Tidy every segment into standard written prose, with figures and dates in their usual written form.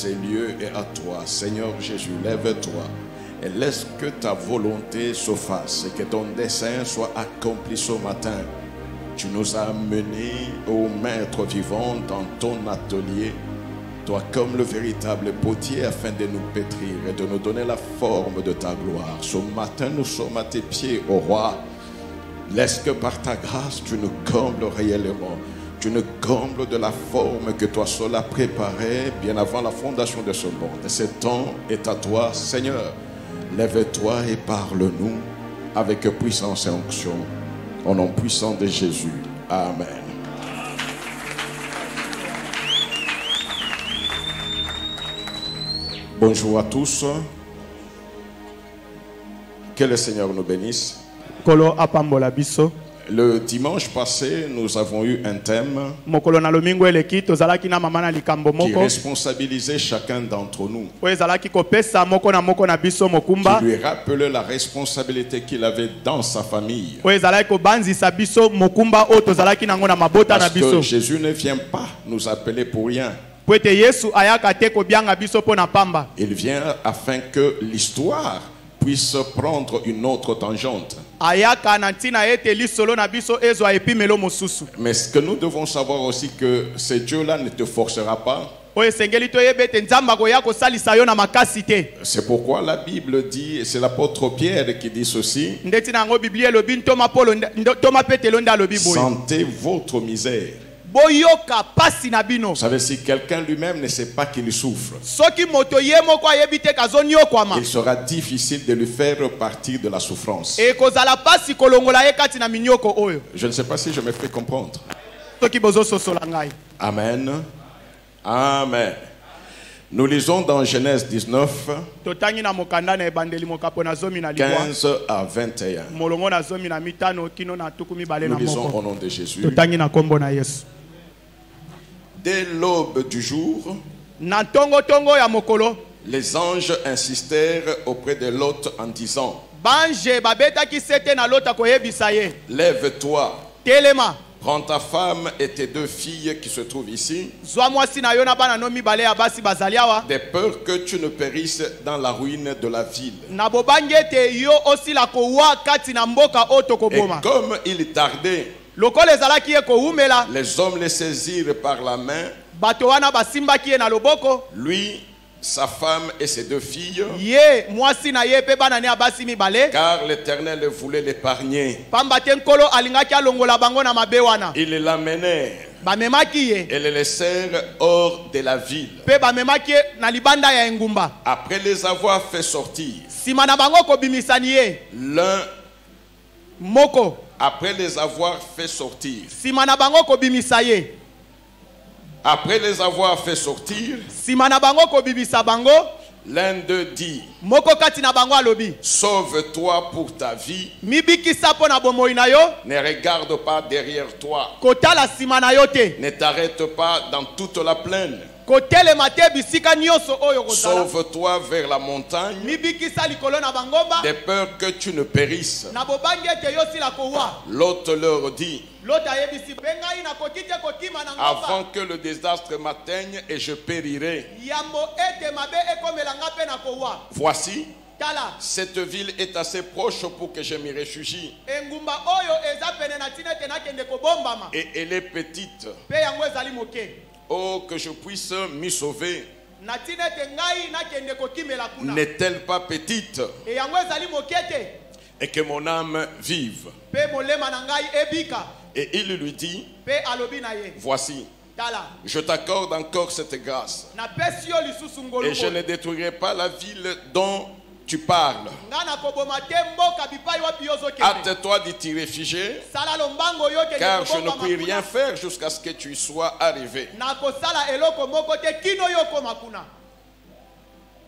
ces lieux est à toi. Seigneur Jésus, lève-toi et laisse que ta volonté se fasse et que ton dessein soit accompli ce matin. Tu nous as amenés, ô Maître vivant, dans ton atelier, toi comme le véritable potier, afin de nous pétrir et de nous donner la forme de ta gloire. Ce matin, nous sommes à tes pieds, ô Roi. Laisse que par ta grâce, tu nous combles réellement. Tu nous combles de la forme que toi seul as préparée bien avant la fondation de ce monde. Et ce temps est à toi, Seigneur. Lève-toi et parle-nous avec puissance et onction. Au nom puissant de Jésus. Amen. Bonjour à tous. Que le Seigneur nous bénisse. Le dimanche passé, nous avons eu un thème qui responsabilisait chacun d'entre nous. Qui lui rappelait la responsabilité qu'il avait dans sa famille. Parce que Jésus ne vient pas nous appeler pour rien. Il vient afin que l'histoire puisse prendre une autre tangente. Mais ce que nous devons savoir aussi, que ce Dieu-là ne te forcera pas. C'est pourquoi la Bible dit, et c'est l'apôtre Pierre qui dit ceci: sentez votre misère. Vous savez, si quelqu'un lui-même ne sait pas qu'il souffre, il sera difficile de lui faire partir de la souffrance. Je ne sais pas si je me fais comprendre. Amen. Amen. Nous lisons dans Genèse 19, 15 à 21. Nous lisons au nom de Jésus. Dès l'aube du jour, les anges insistèrent auprès de Lot en disant: lève-toi, prends ta femme et tes 2 filles qui se trouvent ici, de peur que tu ne périsses dans la ruine de la ville. Et comme il tardait, les hommes les saisirent par la main, lui, sa femme et ses 2 filles, car l'Éternel voulait l'épargner. Ils l'amenèrent et les laissèrent hors de la ville. Après les avoir fait sortir, l'un, après les avoir fait sortir, après les avoir fait sortir, l'un d'eux dit: sauve-toi pour ta vie, ne regarde pas derrière toi, ne t'arrête pas dans toute la plaine, sauve-toi vers la montagne, de peur que tu ne périsses. L'autre leur dit: avant que le désastre m'atteigne et je périrai. Voici, cette ville est assez proche pour que je m'y réfugie. Et elle est petite. Oh, que je puisse m'y sauver. N'est-elle pas petite? Et que mon âme vive. Et il lui dit: voici, je t'accorde encore cette grâce, et je ne détruirai pas la ville dont tu parles. Hâte-toi de t'y réfugier, car je ne puis rien faire jusqu'à ce que tu y sois arrivé.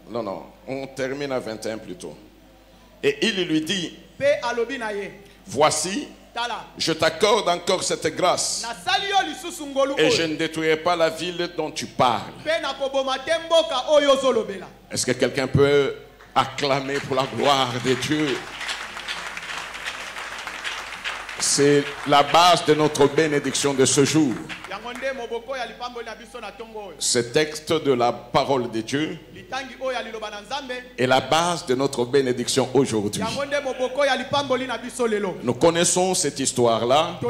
Non, on termine à 21 plutôt. Et il lui dit: voici, je t'accorde encore cette grâce, et je ne détruirai pas la ville dont tu parles. Est-ce que quelqu'un peut acclamer pour la gloire de Dieu? C'est la base de notre bénédiction de ce jour. Ce texte de la parole de Dieu est la base de notre bénédiction aujourd'hui. Nous connaissons cette histoire-là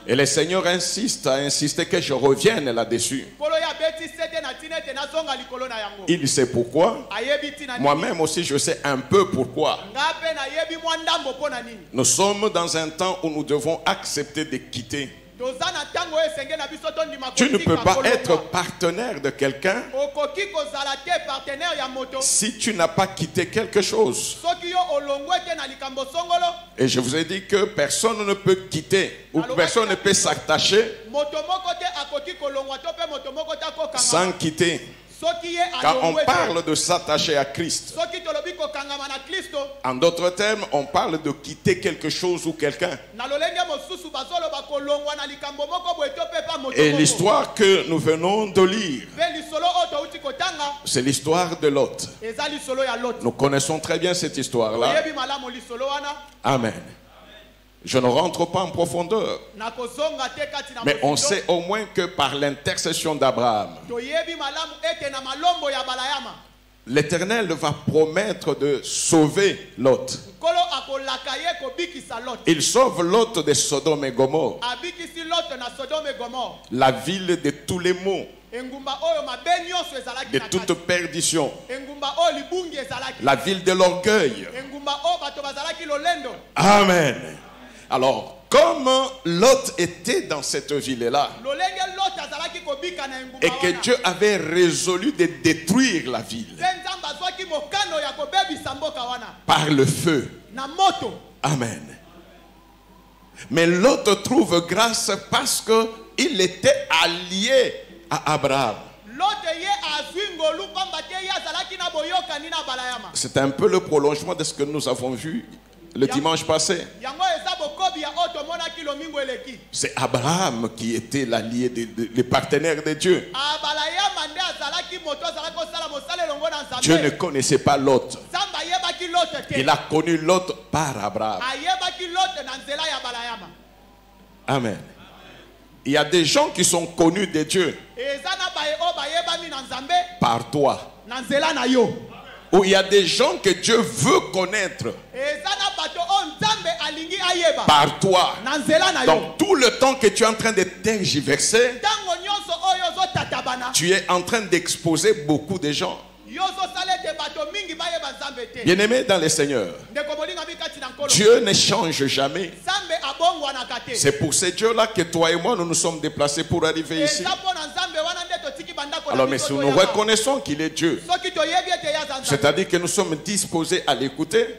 et le Seigneur insiste que je revienne là-dessus. Il sait pourquoi. Moi-même aussi, je sais un peu pourquoi. Nous sommes dans un temps où nous devons accepter de quitter. Tu ne peux pas être partenaire de quelqu'un si tu n'as pas quitté quelque chose. Et je vous ai dit que personne ne peut quitter ou personne ne peut s'attacher sans quitter. Quand on parle de s'attacher à Christ, en d'autres termes, on parle de quitter quelque chose ou quelqu'un. Et l'histoire que nous venons de lire, c'est l'histoire de Lot. Nous connaissons très bien cette histoire-là. Amen. Je ne rentre pas en profondeur. Mais on sait au moins que par l'intercession d'Abraham, l'Éternel va promettre de sauver Lot. Il sauve Lot de Sodome et Gomorre, la ville de tous les maux, de toute perdition, la ville de l'orgueil. Amen. Alors, comme Lot était dans cette ville-là, et que Dieu avait résolu de détruire la ville par le feu. Amen. Mais Lot trouve grâce parce qu'il était allié à Abraham. C'est un peu le prolongement de ce que nous avons vu le dimanche passé. C'est Abraham qui était l'allié, le partenaire de Dieu. Dieu ne connaissait pas Lot. Il a connu Lot par Abraham. Amen. Il y a des gens qui sont connus de Dieu par toi. Ou il y a des gens que Dieu veut connaître par toi. Donc tout le temps que tu es en train de tergiverser, tu es en train d'exposer beaucoup de gens. Bien-aimés dans le Seigneur, Dieu ne change jamais. C'est pour ce Dieu-là que toi et moi, nous nous sommes déplacés pour arriver ici. Alors, mais si nous reconnaissons qu'il est Dieu, c'est-à-dire que nous sommes disposés à l'écouter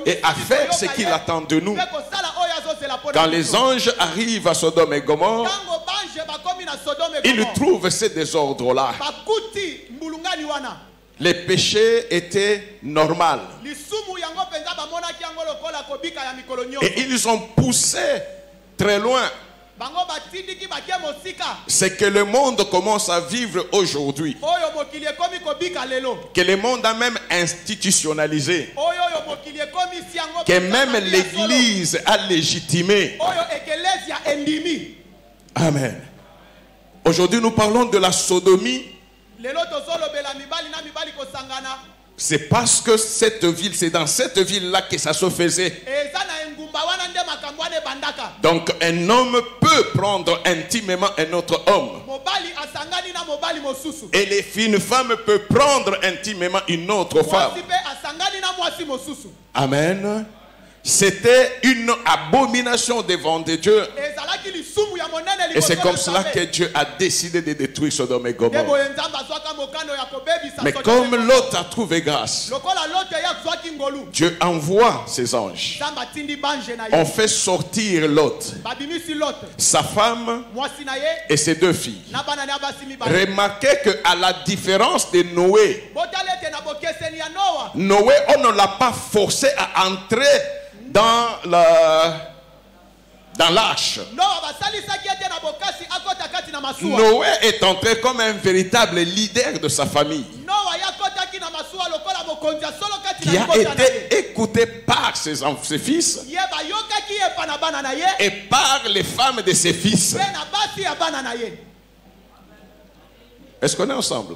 et à faire ce qu'il attend de nous. Quand les anges arrivent à Sodome et Gomorre, ils trouvent ces désordres-là. Les péchés étaient normaux. Et ils ont poussé très loin ce que le monde commence à vivre aujourd'hui. Que le monde a même institutionnalisé. Que même l'Église a légitimé. Amen. Aujourd'hui, nous parlons de la sodomie. C'est parce que cette ville, c'est dans cette ville-là que ça se faisait. Donc un homme peut prendre intimement un autre homme. Et une femme peut prendre intimement une autre femme. Amen. C'était une abomination devant Dieu. Et c'est comme cela que Dieu a décidé de détruire Sodome et Gomorre. Mais comme Lot a trouvé grâce, Dieu envoie ses anges. On fait sortir Lot, sa femme et ses deux filles. Remarquez qu'à la différence de Noé, Noé, on ne l'a pas forcé à entrer dans l'arche. Noé est entré comme un véritable leader de sa famille, qui a été écouté par ses fils et par les femmes de ses fils. Est-ce qu'on est ensemble?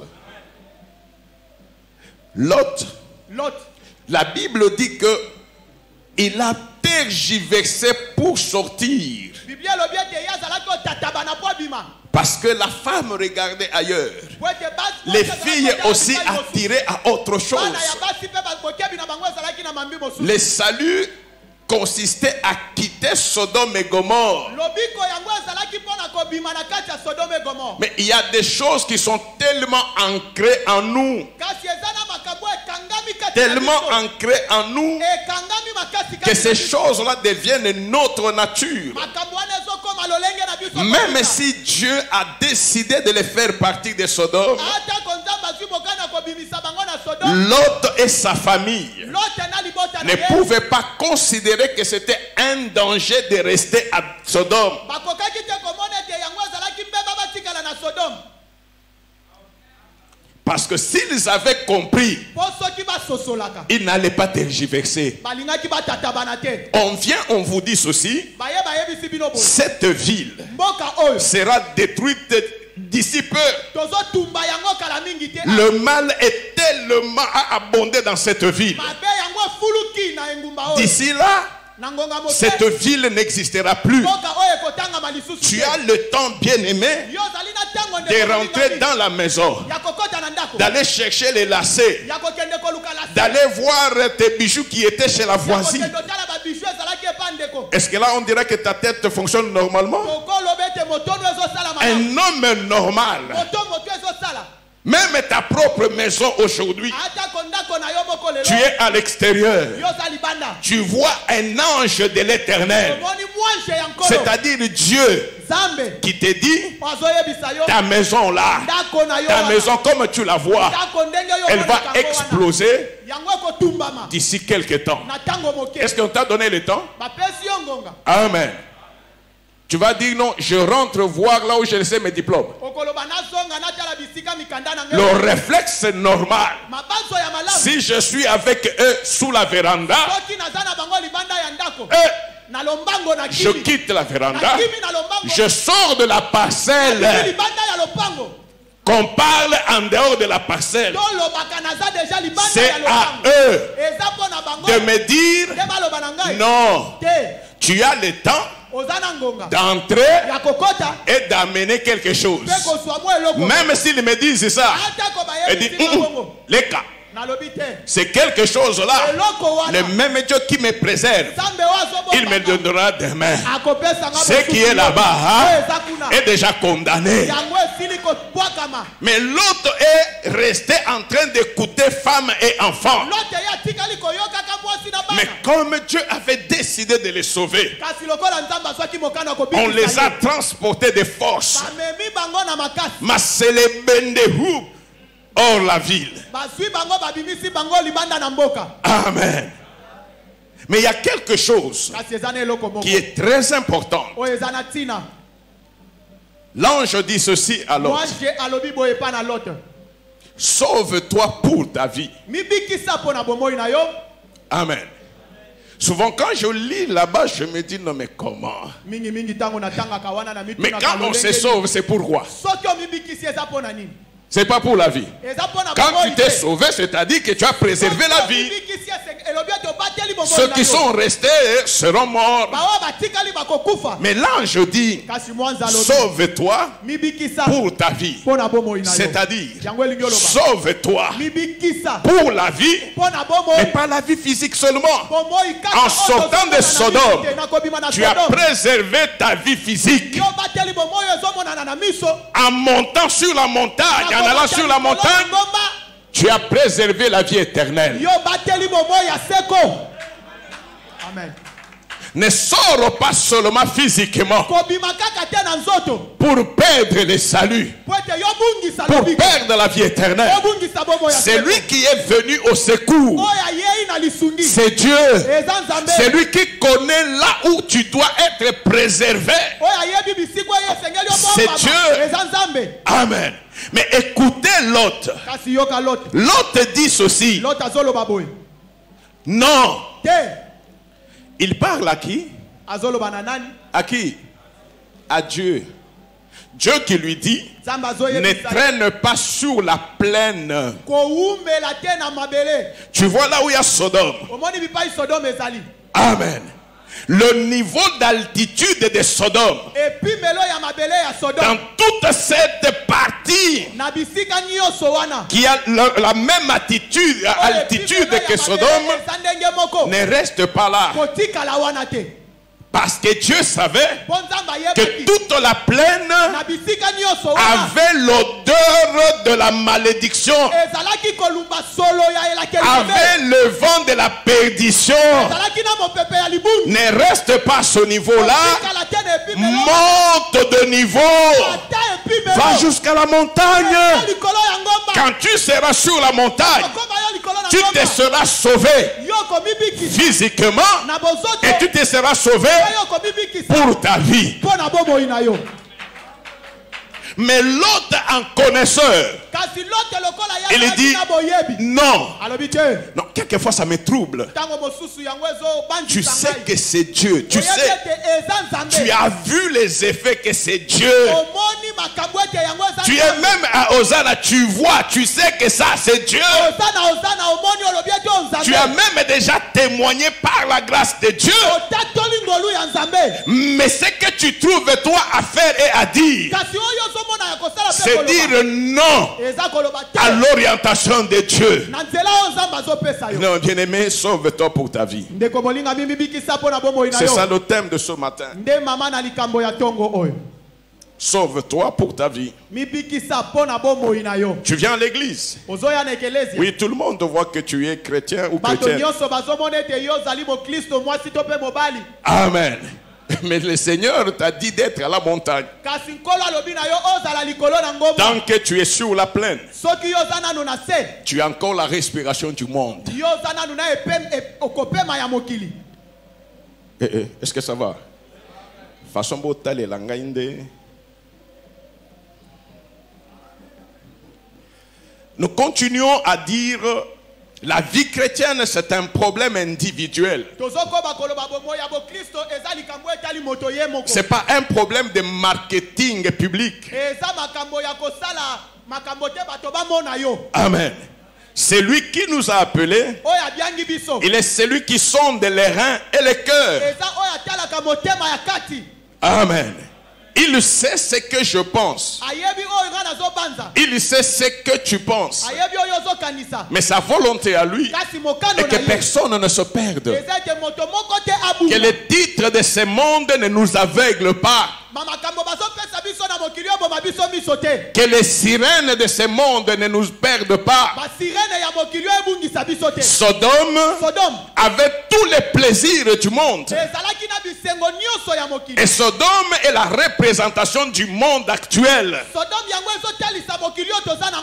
Lot, la Bible dit que il a tergiversé pour sortir. Parce que la femme regardait ailleurs. Les filles aussi attiraient à autre chose. Le salut consistait à quitter Sodome et Gomorrhe. Mais il y a des choses qui sont tellement ancrées en nous, que ces choses-là deviennent notre nature. Même si Dieu a décidé de les faire partir de Sodome, Lot et sa famille ne pouvaient pas considérer que c'était un danger de rester à Sodome. Parce que s'ils avaient compris, ils n'allaient pas tergiverser. On vient, on vous dit ceci: cette ville sera détruite d'ici peu. Le mal est tellement abondé dans cette ville. D'ici là, cette ville n'existera plus. Tu as le temps, bien aimé, de rentrer dans la maison, d'aller chercher les lacets, d'aller voir tes bijoux qui étaient chez la voisine. Est-ce que là on dirait que ta tête fonctionne normalement? Un homme normal, même ta propre maison aujourd'hui, tu es à l'extérieur, tu vois un ange de l'Éternel, c'est-à-dire Dieu, qui te dit: ta maison là, ta maison comme tu la vois, elle va exploser d'ici quelques temps. Est-ce qu'on t'a donné le temps? Amen. Tu vas dire: non, je rentre voir là où j'ai laissé mes diplômes. Le réflexe normal, si je suis avec eux sous la véranda, je quitte la véranda, je sors de la parcelle, qu'on parle en dehors de la parcelle, c'est à eux de me dire: non, tu as le temps d'entrer et d'amener quelque chose. Même s'ils me disent ça, ils disent: les cas, c'est quelque chose là, le même Dieu qui me préserve, il me donnera demain. Ce qui est là-bas est déjà condamné. Mais l'autre est resté en train d'écouter femmes et enfants. Mais comme Dieu avait décidé de les sauver, on les a transportés de force. Hors la ville. Amen. Mais il y a quelque chose qui est très important. L'ange dit ceci à Lot: sauve-toi pour ta vie. Amen. Souvent quand je lis là-bas, je me dis: non mais comment? Mais quand on se sauve, c'est pourquoi? C'est pas pour la vie. Quand tu t'es sauvé, c'est-à-dire que tu as préservé la vie. Ceux qui sont restés seront morts. Mais l'ange dit: sauve-toi pour ta vie. C'est-à-dire, sauve-toi pour la vie, mais pas la vie physique seulement. En sortant de Sodome, tu as préservé ta vie physique. En montant sur la montagne, en allant sur la montagne, tu as préservé la vie éternelle. Amen. Ne sors pas seulement physiquement pour perdre le salut, pour perdre la vie éternelle. C'est lui qui est venu au secours. C'est Dieu. C'est lui qui connaît là où tu dois être préservé. C'est Dieu. Amen. Mais écoutez Lot. Lot dit ceci: non. Il parle à qui? À qui? À Dieu. Dieu qui lui dit, ne traîne pas sur la plaine. Tu vois là où il y a Sodome. Amen. Le niveau d'altitude de Sodome, dans toute cette partie qui a la même altitude que Sodome, ne reste pas là. Parce que Dieu savait que toute la plaine avait l'odeur de la malédiction, avait le vent de la perdition. Ne reste pas à ce niveau-là, monte de niveau, va jusqu'à la montagne. Quand tu seras sur la montagne, tu te seras sauvé physiquement et tu te seras sauvé pour ta vie. Mais l'autre en connaisseur, il dit non. Non, quelquefois ça me trouble. Tu sais que c'est Dieu. Tu sais, tu as vu les effets que c'est Dieu. Tu es même à Hosanna, tu vois, tu sais que ça c'est Dieu. Tu as même déjà témoigné par la grâce de Dieu. Mais ce que tu trouves toi à faire et à dire, c'est dire non à l'orientation de Dieu. Non, bien-aimé, sauve-toi pour ta vie. C'est ça le thème de ce matin. Sauve-toi pour ta vie. Tu viens à l'église. Oui, tout le monde voit que tu es chrétien ou chrétienne. Amen. Mais le Seigneur t'a dit d'être à la montagne. Tant que tu es sur la plaine, tu as encore la respiration du monde. Est-ce que ça va? Façon botale la ngainde. Nous continuons à dire la vie chrétienne, c'est un problème individuel. Ce n'est pas un problème de marketing public. Amen. C'est lui qui nous a appelés. Il est celui qui sonde les reins et les cœurs. Amen. Il sait ce que je pense. Il sait ce que tu penses. Mais sa volonté à lui est que personne ne se perde. Que les titres de ce monde ne nous aveuglent pas. Que les sirènes de ce monde ne nous perdent pas. Sodome avait tous les plaisirs du monde. Et Sodome est la représentation du monde actuel.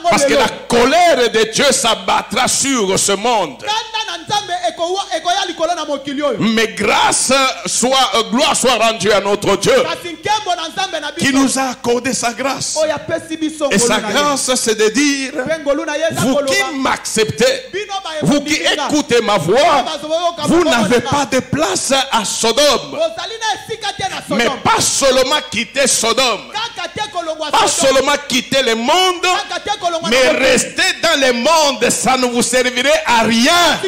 Parce que la colère de Dieu s'abattra sur ce monde. Mais gloire soit rendue à notre Dieu, qui nous a accordé sa grâce. Et sa grâce, c'est de dire, vous qui m'acceptez, vous qui écoutez ma voix, vous n'avez pas de place à Sodome. Mais pas seulement quitter Sodome, pas seulement quitter le monde, mais rester dans le monde, ça ne vous servirait à rien.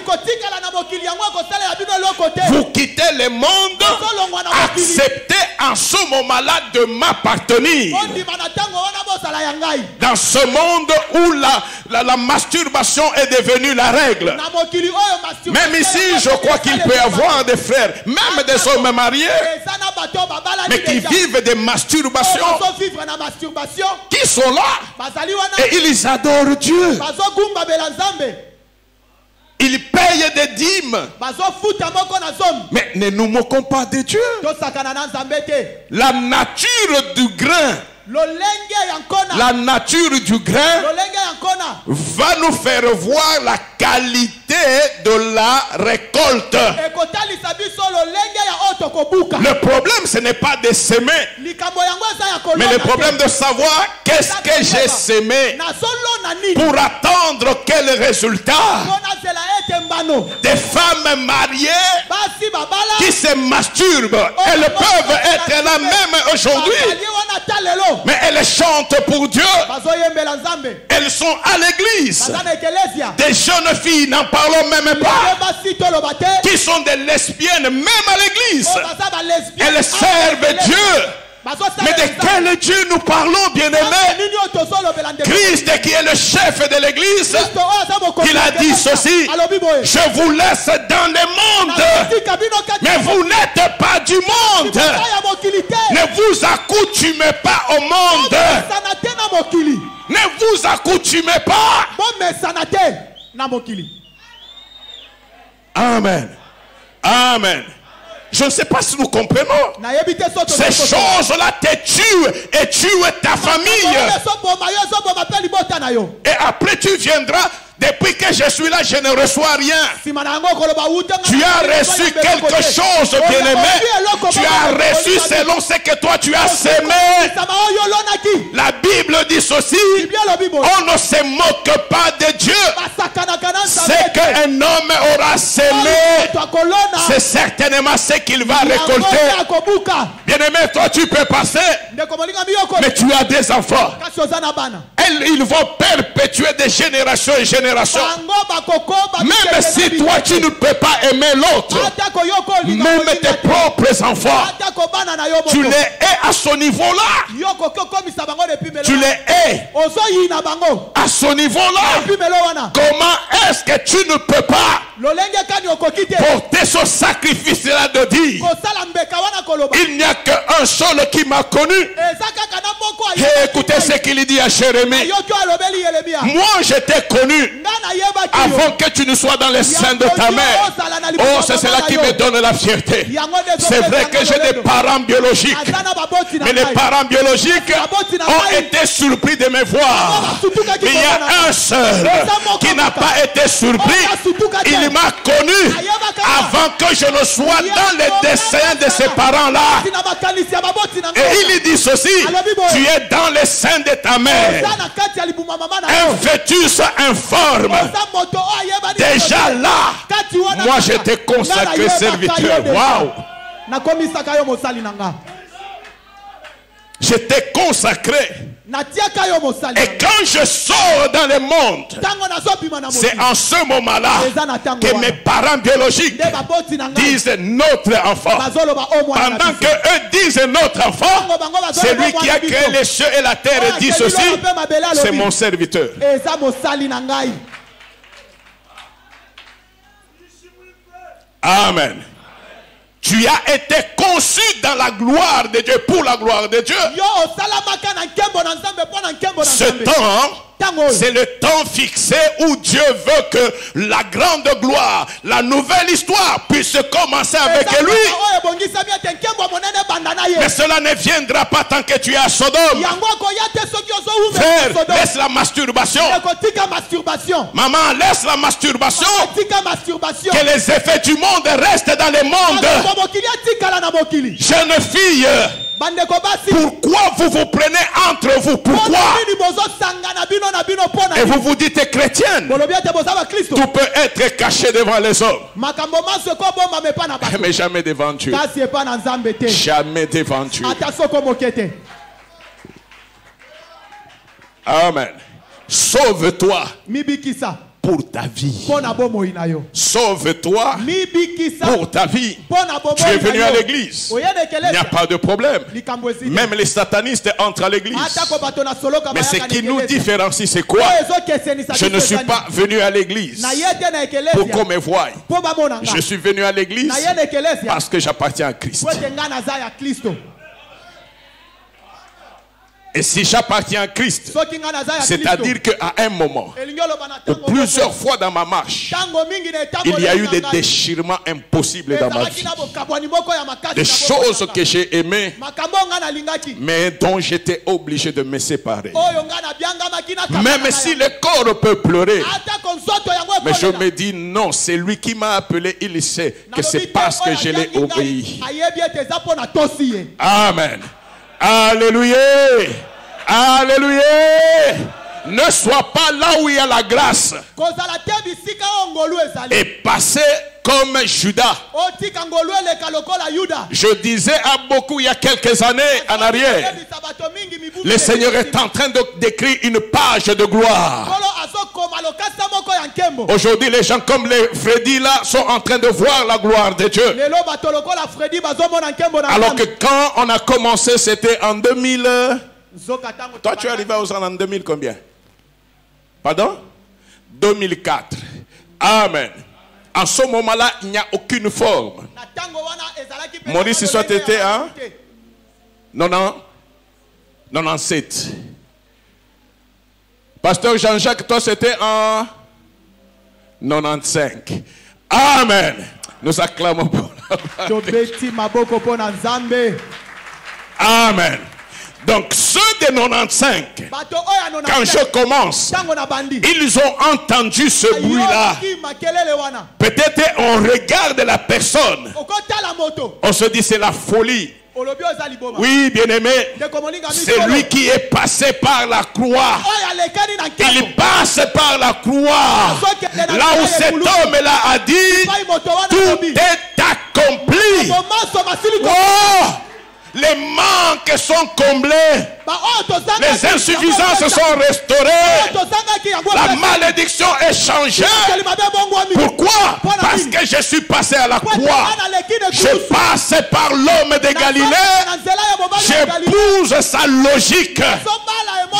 Vous quittez le monde, acceptez en ce moment-là de m'appartenir. Dans ce monde où la masturbation est devenue la règle. Même ici, je crois qu'il peut y avoir des frères, même des hommes mariés, mais qui vivent des masturbations, qui sont là et ils adorent Dieu. Ils payent des dîmes. Mais ne nous moquons pas de Dieu. La nature du grain, la nature du grain va nous faire voir la qualité de la récolte. Le problème, ce n'est pas de semer. Mais le problème de savoir qu'est-ce que j'ai semé pour attendre quel résultat. Des femmes mariées qui se masturbent, elles peuvent être là même aujourd'hui, mais elles chantent pour Dieu. Elles sont à l'église. Des jeunes filles, n'en parlons même pas, qui sont des lesbiennes même à l'église. Elles servent Dieu. Mais de quel Dieu nous parlons, bien-aimés? Christ, qui est le chef de l'église, il a dit ceci: je vous laisse dans le monde, mais vous n'êtes pas du monde. Ne vous accoutumez pas au monde. Ne vous accoutumez pas. Amen. Amen. Je ne sais pas si nous comprenons. Ces choses-là te tuent et tuent ta famille. Et après tu viendras. Depuis que je suis là, je ne reçois rien. Tu as reçu quelque chose, bien-aimé. Tu as reçu selon ce que toi tu as semé. La Bible dit ceci: on ne se moque pas de Dieu. Ce qu'un homme aura semé, c'est certainement ce qu'il va récolter. Bien-aimé, toi tu peux passer, mais tu as des enfants. Ils vont perpétuer de génération en génération. Même si toi tu ne peux pas aimer l'autre, même tes propres enfants, tu les hais à ce niveau-là. Tu les hais à ce niveau-là. Comment est-ce que tu ne peux pas porter ce sacrifice-là de dire: il n'y a qu'un seul qui m'a connu? Et écoutez ce qu'il dit à Jérémie: moi je t'ai connu avant que tu ne sois dans les seins de ta mère. Oh, c'est cela qui me donne la fierté. C'est vrai que j'ai des parents biologiques, mais les parents biologiques ont été surpris de me voir. Il y a un seul qui n'a pas été surpris. Il m'a connu avant que je ne sois dans les desseins de ses parents-là. Et il dit ceci: tu es dans les seins de ta mère, un fœtus informe. Déjà là, moi je t'ai consacré serviteur. Waouh! Je t'ai consacré. Et quand je sors dans le monde, c'est en ce moment-là que mes parents biologiques disent notre enfant. Pendant que eux disent notre enfant, c'est lui qui a créé les cieux et la terre et dit ceci: c'est mon serviteur. Amen. Tu as été conçu dans la gloire de Dieu, pour la gloire de Dieu. Ce temps, c'est le temps fixé où Dieu veut que la grande gloire, la nouvelle histoire puisse commencer avec lui. Mais cela ne viendra pas tant que tu es à Sodome. Frère, laisse la masturbation. Maman, laisse la masturbation. Que les effets du monde restent dans le monde. Jeune fille, pourquoi vous vous prenez entre vous? Pourquoi? Et vous vous dites chrétienne. Tout peut être caché devant les hommes, mais jamais devant Dieu. Jamais devant Dieu. Amen. Sauve-toi pour ta vie. Sauve-toi pour ta vie. Tu es venu à l'église, il n'y a pas de problème. Même les satanistes entrent à l'église. Mais ce qui nous différencie, c'est quoi? Je ne suis pas venu à l'église pour qu'on me voie. Je suis venu à l'église parce que j'appartiens à Christ. Et si j'appartiens à Christ, c'est-à-dire qu'à un moment, ou plusieurs fois dans ma marche, il y a eu des déchirements impossibles dans ma vie. Des choses que j'ai aimées, mais dont j'étais obligé de me séparer. Même si le corps peut pleurer, mais je me dis non, c'est lui qui m'a appelé, il sait que c'est parce que je l'ai obéi. Amen. Alléluia. Alléluia. Ne sois pas là où il y a la grâce et passez comme Judas. Je disais à beaucoup il y a quelques années en arrière, le Seigneur est en train d'écrire une page de gloire. Aujourd'hui, les gens comme les Freddy là sont en train de voir la gloire de Dieu. Alors que quand on a commencé, c'était en 2000. Toi, tu es arrivé aux en 2000 combien? Pardon? 2004. Amen. En ce moment-là, il n'y a aucune forme. Maurice, soit été en 97. Pasteur Jean-Jacques, toi, c'était en 95. Amen. Nous acclamons pour la Amen. Donc ceux de 95, quand je commence, ils ont entendu ce bruit-là. Peut-être on regarde la personne, on se dit c'est la folie. Oui, bien-aimé, c'est lui qui est passé par la croix. Il passe par la croix. Là où cet homme-là a dit, tout est accompli. Oh! Les manques sont comblés. Les insuffisances sont restaurées. La malédiction est changée. Pourquoi? Parce que je suis passé à la croix. Je passe par l'homme de Galilée. J'épouse sa logique.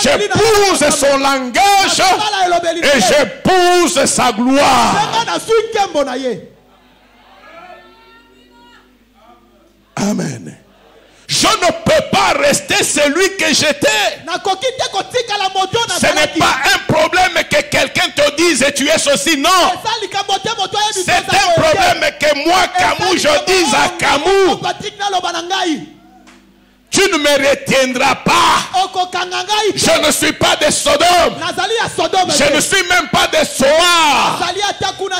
J'épouse son langage. Et j'épouse sa gloire. Amen. Je ne peux pas rester celui que j'étais. Ce n'est pas un problème que quelqu'un te dise tu es ceci. Non. C'est un problème que moi, Kamou, je dise à Kamou. Tu ne me retiendras pas. Je ne suis pas de Sodome. Je ne suis même pas de Soar.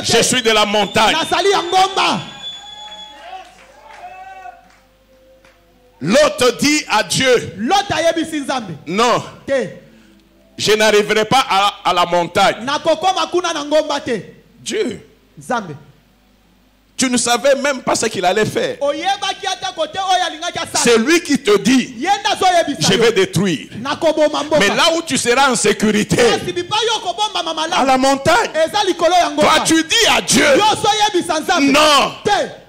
Je suis de la montagne. L'autre dit à Dieu, non, je n'arriverai pas à la montagne. Dieu, tu ne savais même pas ce qu'il allait faire. C'est lui qui te dit, je vais détruire. Mais là où tu seras en sécurité, à la montagne, toi tu dis à Dieu, non,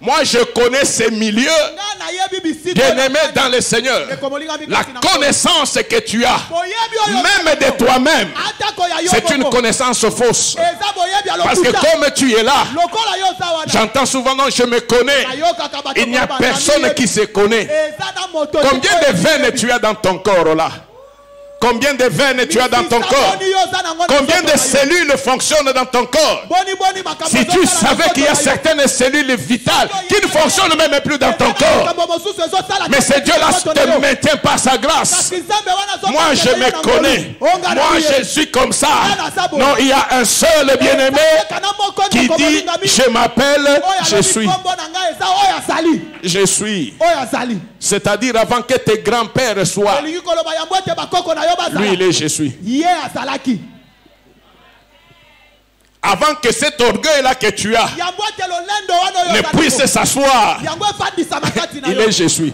moi je connais ces milieux. Bien-aimé dans le Seigneur, la connaissance que tu as, même de toi-même, c'est une connaissance fausse. Parce que comme tu es là, j'entends souvent, non, je me connais. Il n'y a personne qui se connaît. Combien de veines tu as dans ton corps là? Combien de veines tu as dans ton corps? Combien de cellules fonctionnent dans ton corps? Si tu savais qu'il y a certaines cellules vitales qui ne fonctionnent même plus dans ton corps, mais ce Dieu-là te maintient par sa grâce. Moi je me connais. Moi je suis comme ça. Non, il y a un seul bien-aimé qui dit, je m'appelle, je suis. Je suis. C'est-à-dire avant que tes grands-pères soient. Lui, il est je suis. Avant que cet orgueil-là que tu as ne puisse s'asseoir, il est je suis.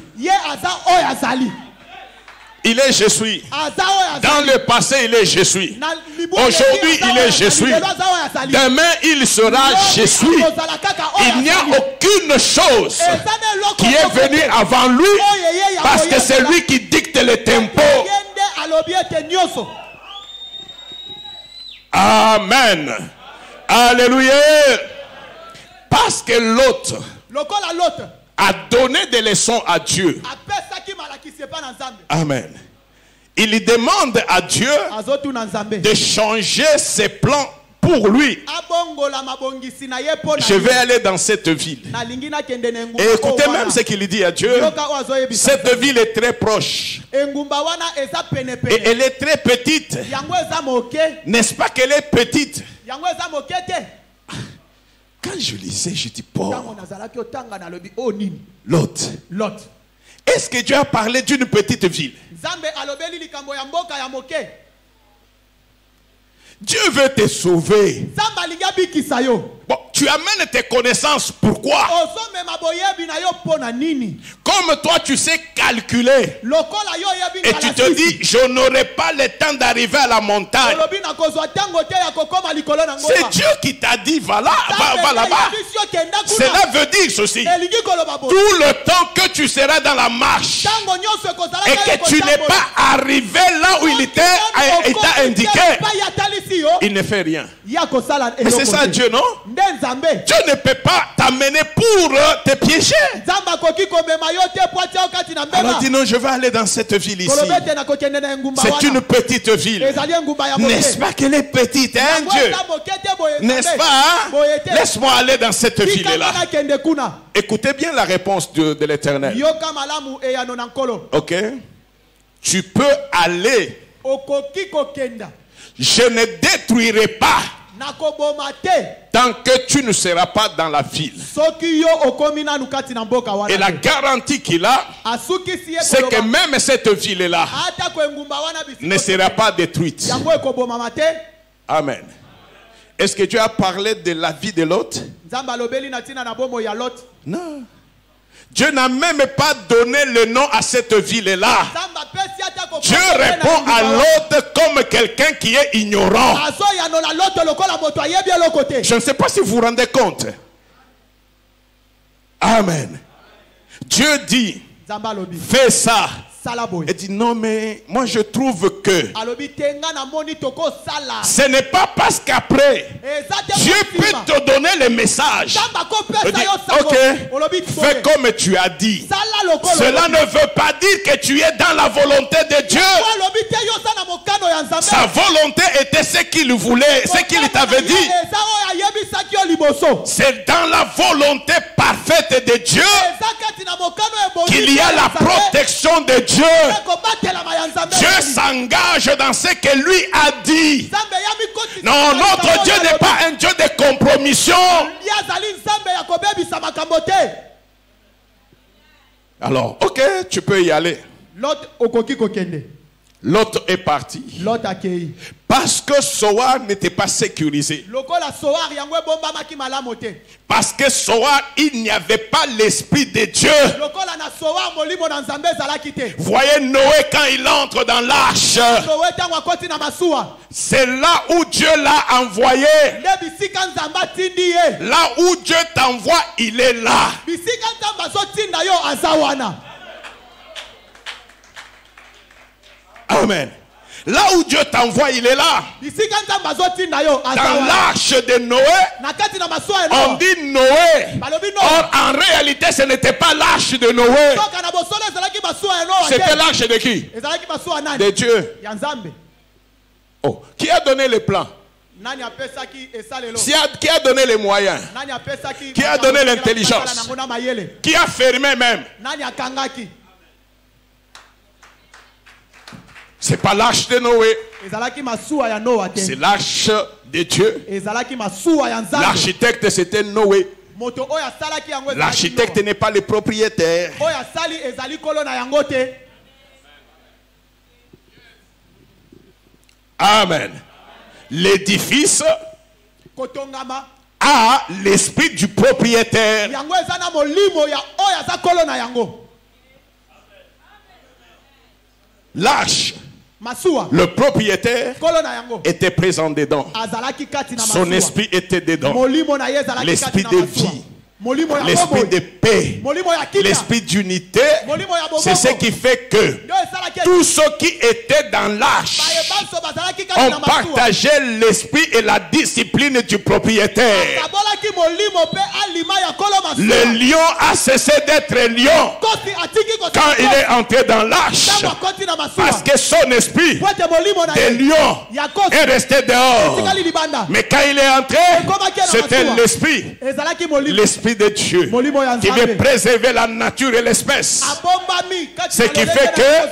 Il est je suis. Dans le passé, il est je suis. Aujourd'hui, il est je suis. Demain, il sera je suis. Il n'y a aucune chose qui est venue avant lui parce que c'est lui qui dicte le tempo. Amen. Alléluia. Parce que l'autre a donné des leçons à Dieu. Amen. Il demande à Dieu de changer ses plans pour lui. Je vais aller dans cette ville. Et écoutez même ce qu'il dit à Dieu. Cette ville est très proche. Et elle est très petite. N'est-ce pas qu'elle est petite? Quand je lisais, je dis, Paul, l'autre. Est-ce que Dieu a parlé d'une petite ville? Dieu veut te sauver. Bon, tu amènes tes connaissances. Pourquoi? Comme toi, tu sais calculer. Et tu te dis, je n'aurai pas le temps d'arriver à la montagne. C'est Dieu qui t'a dit, va là-bas. Cela veut dire ceci. Tout le temps que tu seras dans la marche et que tu n'es pas arrivé là où il t'a indiqué, il ne fait rien. Mais c'est ça Dieu, non? Dieu ne peut pas t'amener pour te piéger. Alors dis non, je vais aller dans cette ville ici. C'est une petite ville. N'est-ce pas qu'elle est petite, hein, Dieu? N'est-ce pas, hein? Laisse-moi aller dans cette ville-là. Écoutez bien la réponse de l'Éternel. Ok? Tu peux aller. Je ne détruirai pas tant que tu ne seras pas dans la ville. Et la garantie qu'il a, c'est que même cette ville-là ne sera pas détruite. Amen. Est-ce que Dieu a parlé de la vie de Lot? Non. Dieu n'a même pas donné le nom à cette ville-là. Dieu répond à l'autre comme quelqu'un qui est ignorant. Je ne sais pas si vous vous rendez compte. Amen. Dieu dit, fais ça. Il dit non, mais moi je trouve que ce n'est pas parce qu'après Dieu peut te donner le message. Il dit ok, fais comme tu as dit. Cela ne veut pas dire que tu es dans la volonté de Dieu. Sa volonté était ce qu'il voulait, ce qu'il t'avait dit. C'est dans la volonté parfaite de Dieu qu'il y a la protection de Dieu. Dieu s'engage dans ce que lui a dit. Non, notre Dieu n'est pas un Dieu de compromission. Alors, ok, tu peux y aller. L'autre est parti. Parce que Soar n'était pas sécurisé. Parce que Soar, il n'y avait pas l'esprit de Dieu. Voyez Noé quand il entre dans l'arche. C'est là où Dieu l'a envoyé. Là où Dieu t'envoie, il est là. Amen. Là où Dieu t'envoie, il est là. Dans l'arche de Noé, on dit Noé. Or, en réalité, ce n'était pas l'arche de Noé. C'était l'arche de qui? De Dieu. Oh, qui a donné le plan? Qui a donné les moyens? Qui a donné l'intelligence? Qui a fermé même? C'est pas l'arche de Noé. C'est l'arche de Dieu. L'architecte c'était Noé. L'architecte n'est pas le propriétaire. Amen. L'édifice a l'esprit du propriétaire. L'arche, le propriétaire était présent dedans. Son esprit était dedans. L'esprit de vie, l'esprit de paix, l'esprit d'unité. C'est ce qui fait que tous ceux qui étaient dans l'arche ont partagé l'esprit et la discipline du propriétaire. Le lion a cessé d'être lion quand il est entré dans l'arche, parce que son esprit de lion est resté dehors. Mais quand il est entré, c'était l'esprit l'esprit de Dieu qui veut préserver la nature et l'espèce. Ce qui fait que,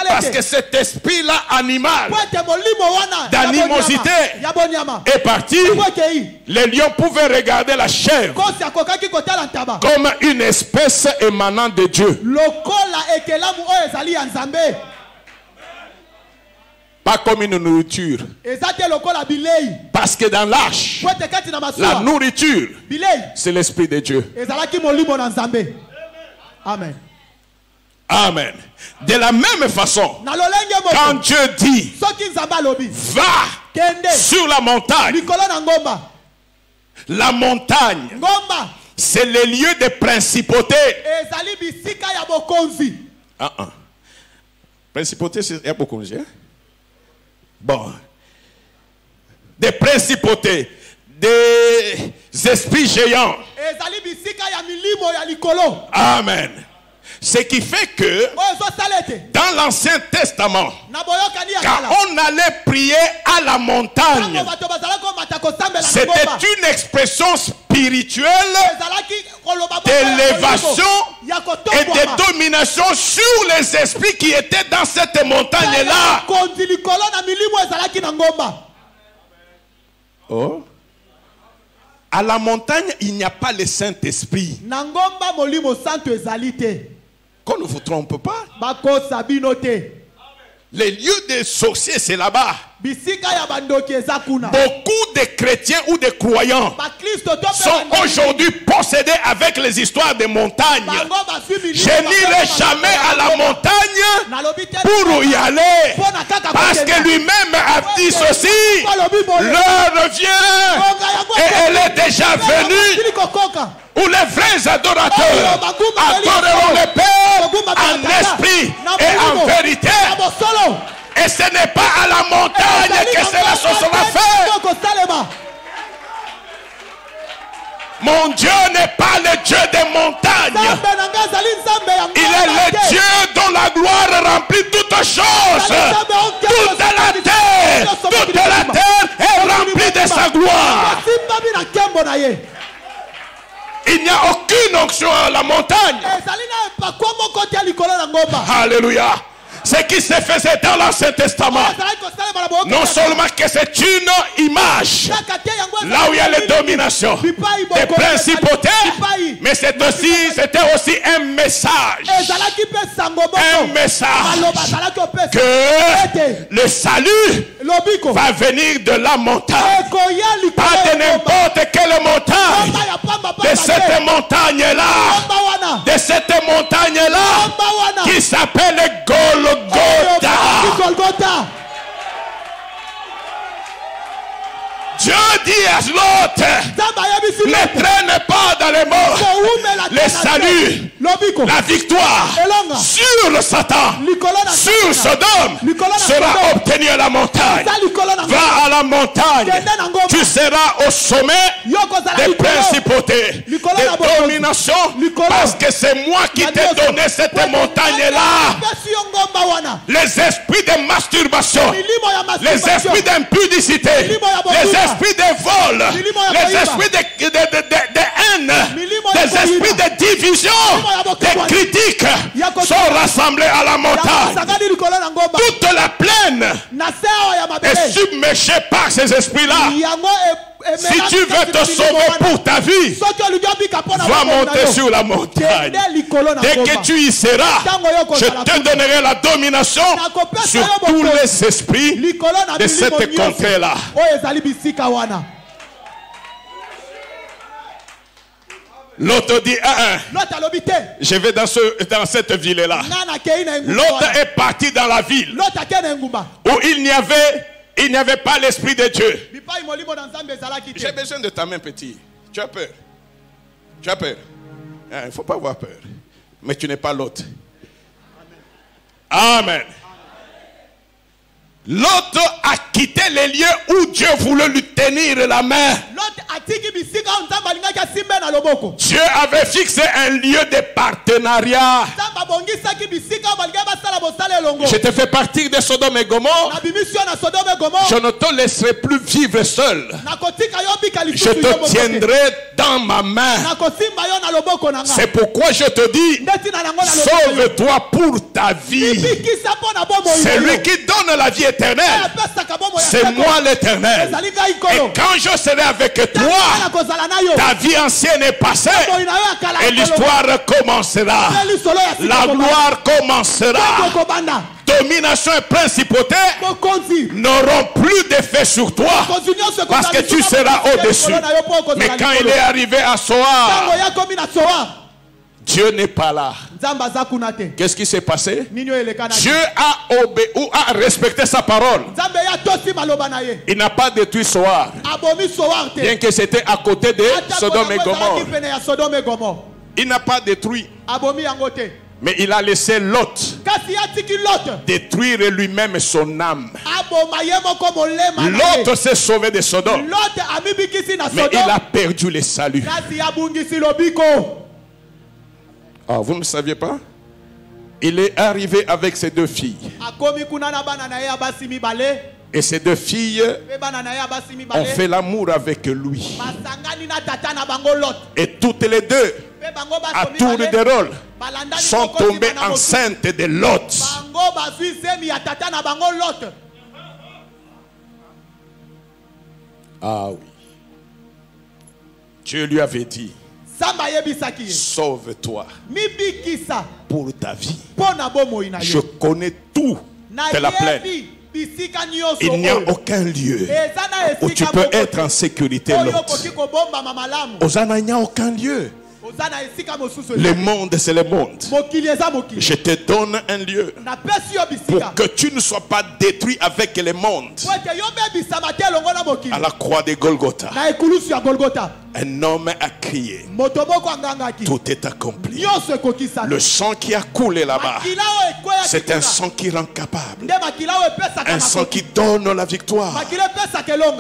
parce que cet esprit-là animal d'animosité est parti, les lions pouvaient regarder la chèvre comme une espèce émanant de Dieu. Pas comme une nourriture. Parce que dans l'arche, la nourriture, c'est l'esprit de Dieu. Amen. Amen. De la même façon, quand Dieu dit, va sur la montagne, c'est le lieu de principauté. Principauté, il y a beaucoup de gens. Bon, des principautés, des esprits géants. Amen. Ce qui fait que dans l'Ancien Testament, quand on allait prier à la montagne, c'était une expression spirituelle d'élévation et de domination sur les esprits qui étaient dans cette montagne-là. Oh. À la montagne, il n'y a pas le Saint-Esprit. Qu'on ne vous trompe pas. Les lieux des sorciers, c'est là-bas. Beaucoup de chrétiens ou de croyants sont aujourd'hui possédés avec les histoires des montagnes. Je n'irai jamais à la montagne pour y aller. Parce que lui-même a dit ceci. L'heure vient et elle est déjà venue où les vrais adorateurs adoreront le Père en esprit et en vérité. Et ce n'est pas à la montagne que cela sera fait. Mon Dieu n'est pas le Dieu des montagnes. Il est le Dieu dont la gloire remplit toutes choses. Toute la terre est remplie de sa gloire. Il n'y a aucune onction à la montagne. Alléluia. Ce qui se faisait dans l'Ancien Testament, non seulement que c'est une image, là où il y a les dominations, des principautés, mais c'était aussi un message. Un message que le salut va venir de la montagne. Pas de n'importe quelle montagne. De cette montagne-là. De cette montagne-là qui s'appelle Golgotha. Dieu dit à Lot, ne traîne pas dans les morts. Le salut, la victoire sur Satan, sur Sodome sera obtenu à la montagne. Va à la montagne, tu seras au sommet des principautés, des dominations, parce que c'est moi qui t'ai donné cette montagne-là. Les esprits de masturbation, les esprits d'impudicité, les esprits de vol, les esprits de haine, les esprits de division, de critique sont rassemblés à la montagne. Toute la plaine est submergée par ces esprits-là. Si tu veux te sauver pour ta vie, va monter sur la montagne. Dès que tu y seras, je te donnerai la domination sur tous les esprits de cette contrée-là. L'autre dit, je vais dans cette ville-là. L'autre est parti dans la ville où il n'y avait pas l'esprit de Dieu. J'ai besoin de ta main, petit. Tu as peur. Tu as peur. Il ne faut pas avoir peur. Mais tu n'es pas l'autre. Amen. L'autre a quitté les lieux où Dieu voulait lui tenir la main. Dieu avait fixé un lieu de partenariat. Je te fais partir de Sodome et Gomorrhe. Je ne te laisserai plus vivre seul. Je te tiendrai dans ma main. C'est pourquoi je te dis, sauve-toi pour ta vie. C'est lui qui donne la vie éternelle. C'est moi l'Éternel. Et quand je serai avec toi, ta vie ancienne est passée et l'histoire commencera. La gloire commencera. Domination et principauté n'auront plus d'effet sur toi parce que tu seras au-dessus. Mais quand il est arrivé à Soar, Dieu n'est pas là. Qu'est-ce qui s'est passé? Dieu a respecté sa parole. Il n'a pas détruit Soar, bien que c'était à côté de Sodome et Gomorrhe. Il n'a pas détruit, mais il a laissé Lot détruire lui-même son âme. Lot s'est sauvé de Sodome, mais il a perdu le salut. Ah, vous ne saviez pas? Il est arrivé avec ses deux filles. Et ces deux filles ont fait l'amour avec lui. Et toutes les deux, à tour de rôle, sont tombées enceintes de Lot. Ah oui. Dieu lui avait dit, sauve-toi pour ta vie. Je connais tout de la plaine. Il n'y a aucun lieu où tu peux être en sécurité. Hosanna, il n'y a aucun lieu. Le monde, c'est le monde. Je te donne un lieu pour que tu ne sois pas détruit avec le monde. À la croix de Golgotha, un homme a crié, tout est accompli. Le sang qui a coulé là-bas, c'est un sang qui rend capable, un sang qui donne la victoire,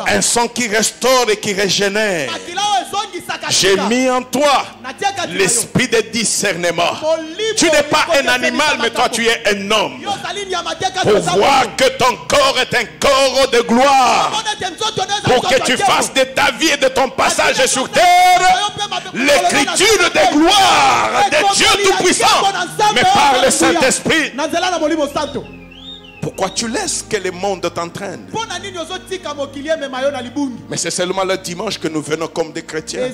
un sang qui restaure et qui régénère. J'ai mis en toi l'esprit de discernement. Tu n'es pas un animal, mais toi tu es un homme. Pour voir que ton corps est un corps de gloire, pour que tu fasses de ta vie et de ton passage sur terre l'écriture de gloire de Dieu Tout-Puissant, mais par le Saint-Esprit. Pourquoi tu laisses que le monde t'entraîne? Mais c'est seulement le dimanche que nous venons comme des chrétiens.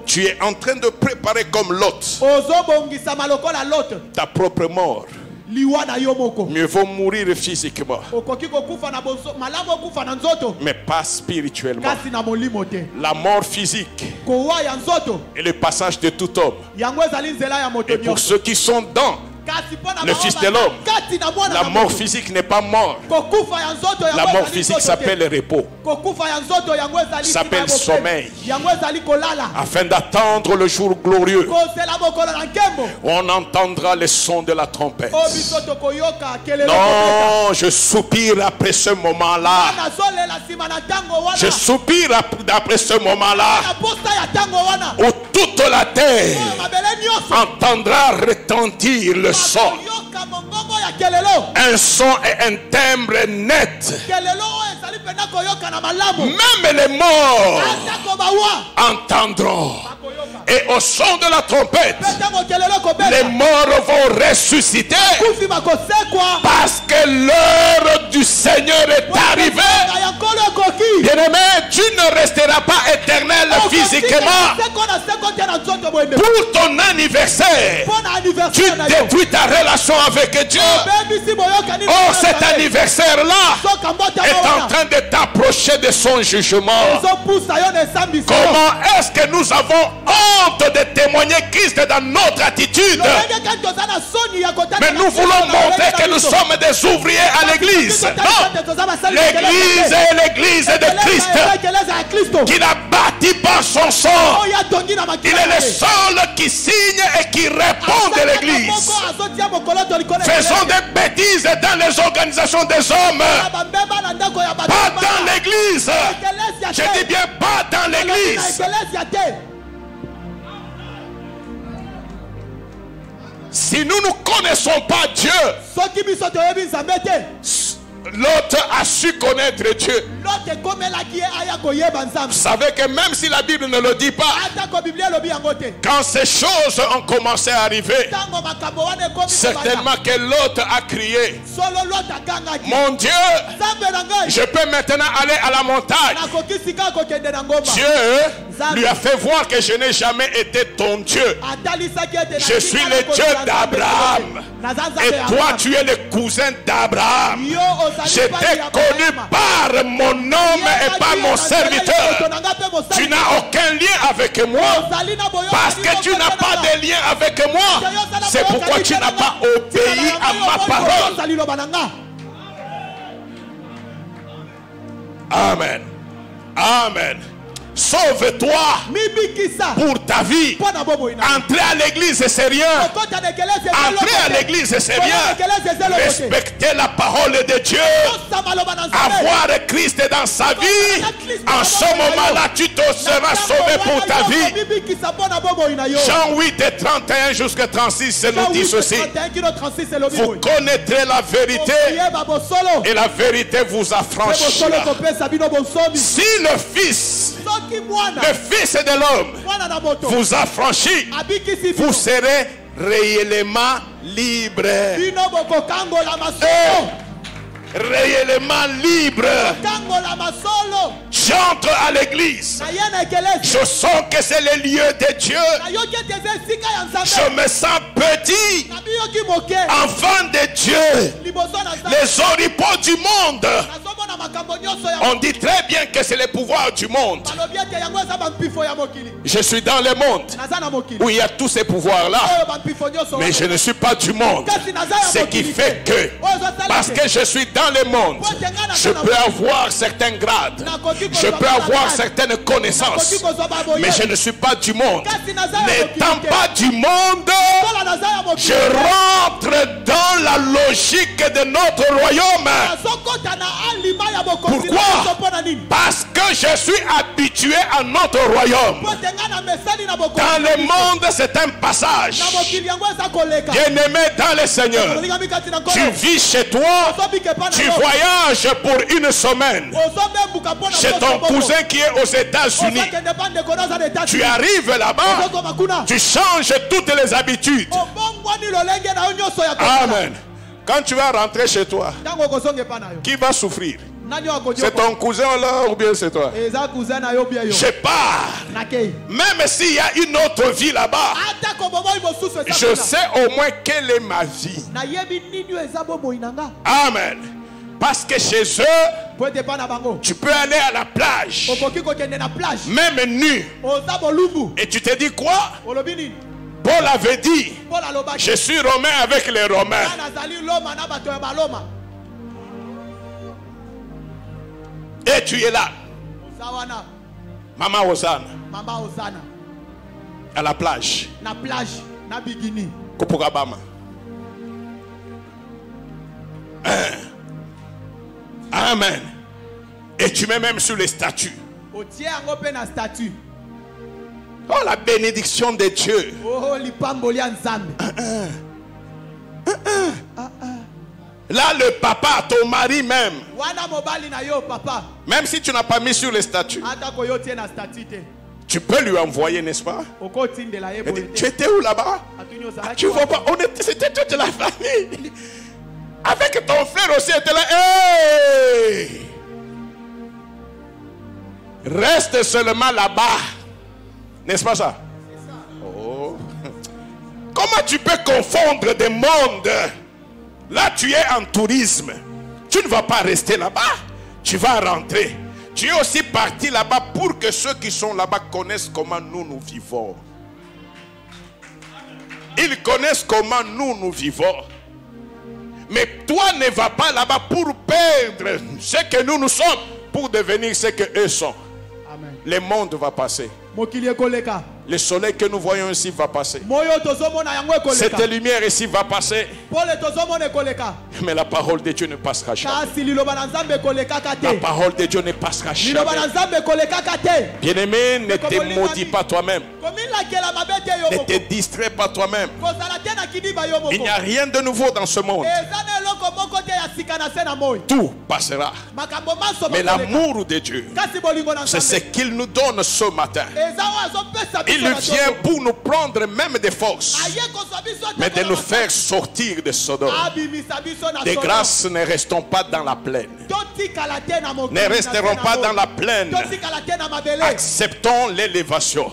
Tu es en train de préparer comme Lot ta propre mort. Mieux vaut mourir physiquement, mais pas spirituellement. La mort physique est le passage de tout homme. Et pour ceux qui sont dans le Fils de l'homme, la mort physique n'est pas mort. La mort physique s'appelle repos, s'appelle sommeil, afin d'attendre le jour glorieux. On entendra le son de la trompette. Non, je soupire après ce moment-là. Je soupire après ce moment-là où toute la terre entendra retentir le son. Un son et un timbre net. Même les morts entendront. Et au son de la trompette, les morts vont ressusciter, parce que l'heure du Seigneur est arrivée. Bien-aimé, tu ne resteras pas éternel physiquement. Pour ton anniversaire, tu détruis ta relation avec Dieu. Or, cet anniversaire-là est en train de t'approcher de son jugement. Comment est-ce que nous avons honte de témoigner Christ dans notre attitude? Mais nous voulons montrer que nous sommes des ouvriers à l'église. Non, l'église est l'église de Christ, qui n'a bâti par son sang. Il est le seul qui signe et qui répond de l'église. Faisons des bêtises dans les organisations des hommes, pas dans l'église. Je dis bien pas dans l'église. Si nous ne connaissons pas Dieu, l'autre a su connaître Dieu. Vous savez que même si la Bible ne le dit pas, quand ces choses ont commencé à arriver, certainement que l'autre a crié, mon Dieu, je peux maintenant aller à la montagne. Dieu lui a fait voir que je n'ai jamais été ton Dieu. Je suis le Dieu d'Abraham. Et toi, tu es le cousin d'Abraham. Je t'ai connu par mon nom et par mon serviteur. Tu n'as aucun lien avec moi. Parce que tu n'as pas de lien avec moi. C'est pourquoi tu n'as pas obéi à ma parole. Amen. Amen. Sauve-toi pour ta vie. Entrer à l'église, c'est rien. Entrer à l'église, c'est rien. Respecter la parole de Dieu. Avoir Christ dans sa vie. En ce moment-là, tu te seras sauvé pour ta vie. Jean 8 et 31 jusqu'à 36 nous dit ceci. Vous connaîtrez la vérité et la vérité vous affranchira. Si le Fils de l'homme vous affranchit, vous serez réellement libre. Réellement libre. J'entre à l'église. Je sens que c'est le lieu de Dieu. Je me sens petit. Enfant de Dieu. Les oripeaux du monde. On dit très bien que c'est le pouvoir du monde. Je suis dans le monde où il y a tous ces pouvoirs-là. Mais je ne suis pas du monde. Ce qui fait que, parce que je suis dans le monde, je peux avoir certains grades. Je peux avoir certaines connaissances. Mais je ne suis pas du monde. N'étant pas du monde, je rentre dans la logique de notre royaume. Pourquoi? Parce que je suis habitué à notre royaume. Dans le monde, c'est un passage. Bien-aimé dans le Seigneur, tu vis chez toi, tu voyages pour une semaine chez ton cousin qui est aux États-Unis. Tu arrives là-bas, tu changes toutes les habitudes. Amen. Quand tu vas rentrer chez toi, qui va souffrir? C'est ton cousin là ou bien c'est toi? Je pars. Même s'il y a une autre vie là-bas, je sais au moins quelle est ma vie. Amen. Parce que chez eux, tu peux aller à la plage, même nu. Et tu te dis quoi? Paul avait dit, je suis romain avec les Romains. Et tu es là. Maman Osana. À la plage. Kopogabama. Amen. Et tu mets même sur les statues. Oh, la bénédiction de Dieu. Là, le papa, ton mari même. Même si tu n'as pas mis sur les statues, tu peux lui envoyer, n'est-ce pas? Dit, tu étais où là-bas? Tu vois pas, c'était toute la famille. Avec ton frère aussi, était là. Hey! Reste seulement là-bas. N'est-ce pas ça? Oh. Comment tu peux confondre des mondes? Là, tu es en tourisme. Tu ne vas pas rester là-bas. Tu vas rentrer. Tu es aussi parti là-bas pour que ceux qui sont là-bas connaissent comment nous vivons. Ils connaissent comment nous vivons. Mais toi ne vas pas là-bas pour peindre ce que nous sommes, pour devenir ce que eux sont. Amen. Le monde va passer. Le soleil que nous voyons ici va passer. Cette lumière ici va passer. Mais la parole de Dieu ne passera jamais. La parole de Dieu ne passera jamais. Bien-aimé, ne te maudis pas toi-même. Ne te distrais pas toi-même. Il n'y a rien de nouveau dans ce monde. Tout passera. Mais l'amour de Dieu, c'est ce qu'il nous donne ce matin. Il vient pour nous prendre même des forces, mais de nous faire sortir de Sodome. De grâce, ne restons pas dans la plaine. Ne resterons pas dans la plaine. Acceptons l'élévation.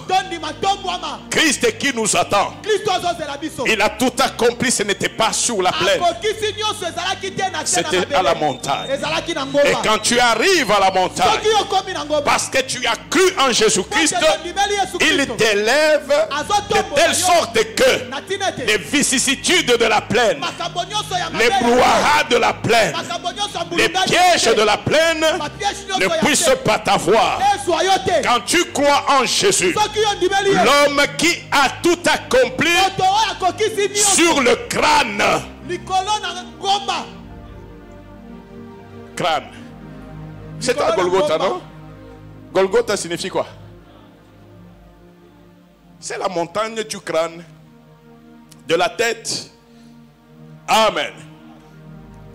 Christ qui nous attend. Il a tout accompli, ce n'était pas sur la plaine. C'était à la montagne. Et quand tu arrives à la montagne, parce que tu as cru en Jésus-Christ, il t'élève de telle sorte que les vicissitudes de la plaine, les brouhahas de la plaine, les pièges de la plaine ne puissent pas t'avoir. Quand tu crois en Jésus, l'homme qui a tout accompli sur le crâne. Crâne. C'est un Golgotha, non? Golgotha signifie quoi? C'est la montagne du crâne, de la tête. Amen.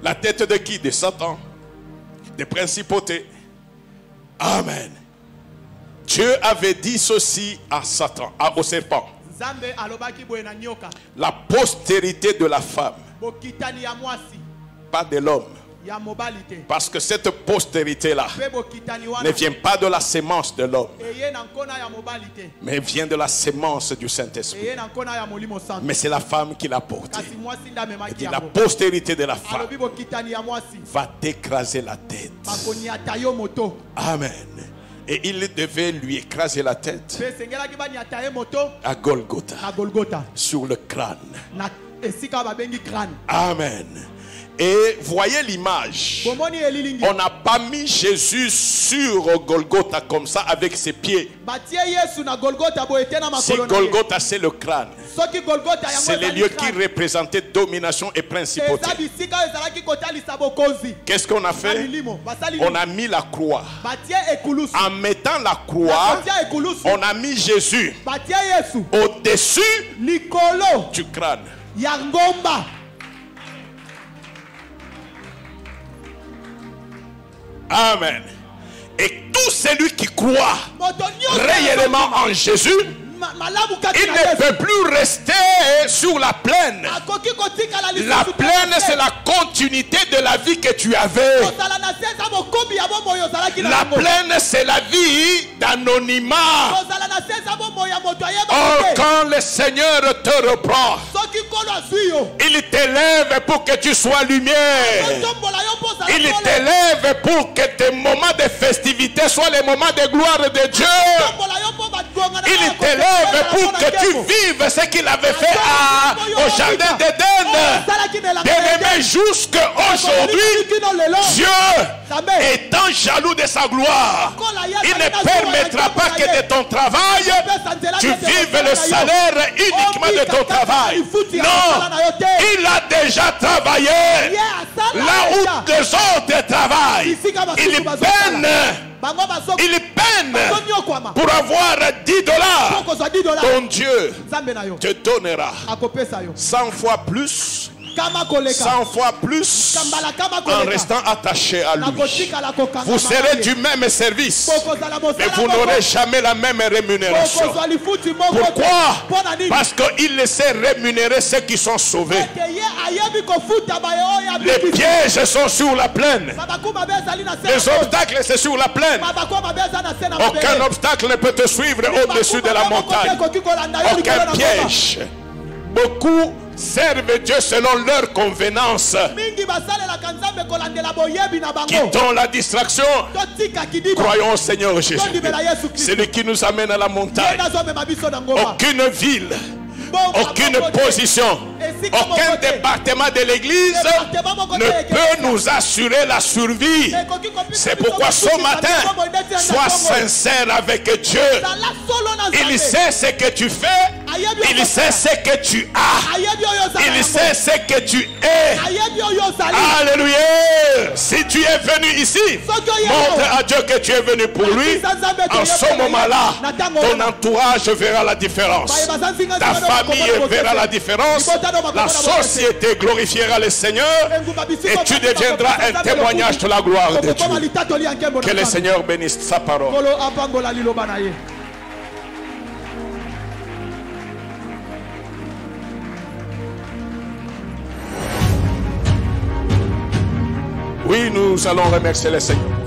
La tête de qui? De Satan, des principautés. Amen. Dieu avait dit ceci à Satan, au serpent. La postérité de la femme, pas de l'homme. Parce que cette postérité-là ne vient pas de la sémence de l'homme, mais vient de la sémence du Saint-Esprit. Mais c'est la femme qui l'a portée. Elle dit, la postérité de la femme va t'écraser la tête. Amen. Et il devait lui écraser la tête à Golgotha, sur le crâne. Amen. Et voyez l'image. On n'a pas mis Jésus sur Golgotha comme ça avec ses pieds. Si Golgotha c'est le crâne, c'est le lieu qui représentait domination et principauté. Qu'est-ce qu'on a fait? On a mis la croix. En mettant la croix, on a mis Jésus au-dessus du crâne. Amen. Et tout celui qui croit réellement en Jésus, il ne peut plus rester sur la plaine. La plaine, c'est la continuité de la vie que tu avais. La plaine, c'est la vie d'anonymat. Oh, quand le Seigneur te reprend, il t'élève pour que tu sois lumière. Il t'élève pour que tes moments de festivité soient les moments de gloire de Dieu. Il t'élève pour que tu vives ce qu'il avait fait au jardin d'Éden. Bien-aimé, jusqu'à aujourd'hui, Dieu, étant jaloux de sa gloire, il ne permettra pas que de ton travail, tu vives le salaire uniquement de ton travail. Non, il a déjà travaillé là où des autres travaillent. Il peine pour avoir 10 $. Ton Dieu te donnera 100 fois plus, 100 fois plus, en restant attaché à lui. Vous serez du même service, mais vous n'aurez jamais la même rémunération. Pourquoi? Parce qu'il sait rémunérer ceux qui sont sauvés. Les pièges sont sur la plaine. Les obstacles, c'est sur la plaine. Aucun obstacle ne peut te suivre au-dessus de la montagne. Aucun piège. Beaucoup servent Dieu selon leur convenance. Quittons la distraction. Croyons au Seigneur Jésus. C'est lui qui nous amène à la montagne. Aucune ville, aucune position, aucun département de l'église ne peut nous assurer la survie. C'est pourquoi ce matin, sois sincère avec Dieu. Il sait ce que tu fais, il sait ce que tu as, il sait ce que tu es. Alléluia. Si tu es venu ici, montre à Dieu que tu es venu pour lui. En ce moment-là, ton entourage verra la différence, ta famille verra la différence, la société glorifiera le Seigneur et tu deviendras un témoignage de la gloire de Dieu. Que le Seigneur bénisse sa parole. Oui, nous allons remercier le Seigneur.